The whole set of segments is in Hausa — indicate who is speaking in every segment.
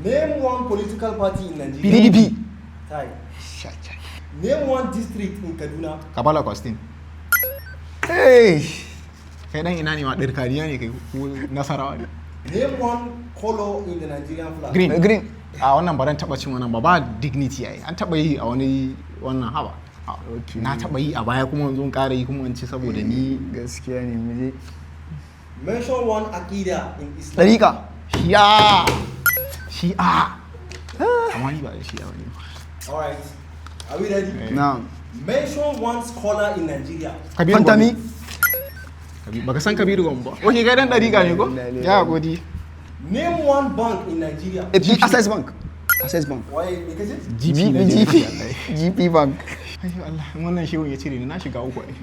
Speaker 1: Name one political party in Nigeria.
Speaker 2: PDP.
Speaker 1: Tie. Name one district in Kaduna.
Speaker 2: Kabala Kwastin. Hey. Kai dan ina ne ma dirkariya ne kai Nasarawa ne.
Speaker 1: Name one color in the Nigerian flag.
Speaker 2: Green. A wannan ba dan taba cin wannan ba dignity yayi. An taba yi a wani wannan haba. Na taba yi a baya kuma yanzu ƙara yi kuma in ci saboda ni gaskiya ne muje.
Speaker 1: Mention one akida in Islam.
Speaker 2: Tariqa. Shi'a. Amma ni ba Shi'a bane.
Speaker 1: All right. Are we ready?
Speaker 2: Now.
Speaker 1: Mention one scholar in Nigeria.
Speaker 2: Fantami. Baka san Kabiru Gombe ba. Oke kai dan Tariqa ne ko? Ya godi.
Speaker 1: Name one bank in Nigeria.
Speaker 2: Access Bank.
Speaker 1: Why? Because it?
Speaker 2: GP Bank. Ayyo Allah, wannan shehun ya cire ni na shiga uku ai.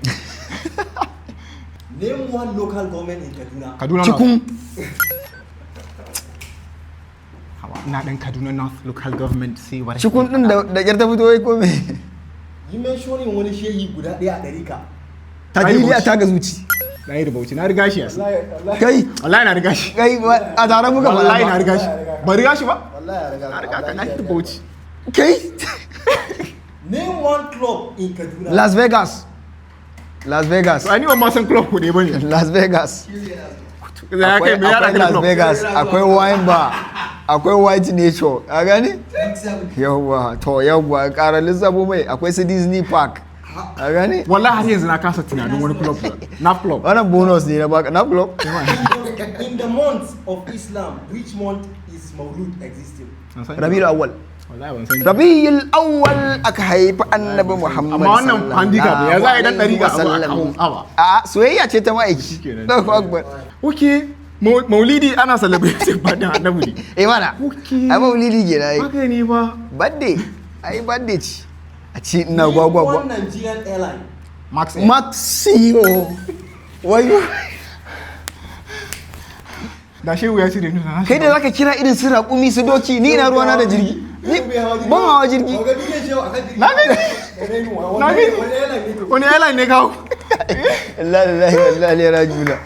Speaker 1: Name one local government in Kaduna.
Speaker 2: Cikun. Na dan Kaduna North local government sai war. Cikun din da yar ta fito wai ko me?
Speaker 1: Yi mentioning wani shehi guda daya a Tariqa.
Speaker 2: Tagiliya ta ga zuci. Na yi rubauci na riga shi yasa. Kai wallahi na riga shi. Kai a tare muka wallahi na riga shi. Ba riga shi ba?
Speaker 1: Wallahi
Speaker 2: na riga ka na yi rubauci.
Speaker 1: Kai name one club in Kaduna.
Speaker 2: Las Vegas. Ai ni ba ma san club ko ne bane. Las Vegas. Akwai Las Vegas, akwai wine bar, akwai white nature. A gani? Yawwa, ƙara lissafo mai akwai su Disney Park. A gani? Wallahi har yanzu na kasa tunanin wani club. Nap club. Wannan bonus ne na baka nap club.
Speaker 1: In the months of Islam, which month is Maulud existing?
Speaker 2: Rabiul Awwal. Rabiul Awwal aka haifi Annabi Muhammad. Amma wannan handicap ya za a yi dan Tariqa a soyayya ce ta ma'aiki. Allahu Akbar. Okay. Maulidi ana celebrating birthday Annabi ne. Mana. Ai Maulidi ke nayi. Haka ne ba. Birthday. Ai birthday ce. A ce ina gwagwagwa.
Speaker 1: One Nigerian airline.
Speaker 2: Maximo. Wayo. Da shehu ya cire nuna. Kai da zaka kira irin su raƙumi su doki ni ina ruwana da jirgi. Ban hawa jirgi. Na gani. Wani airline ne kawo. Allah Allah Allah ya rajula.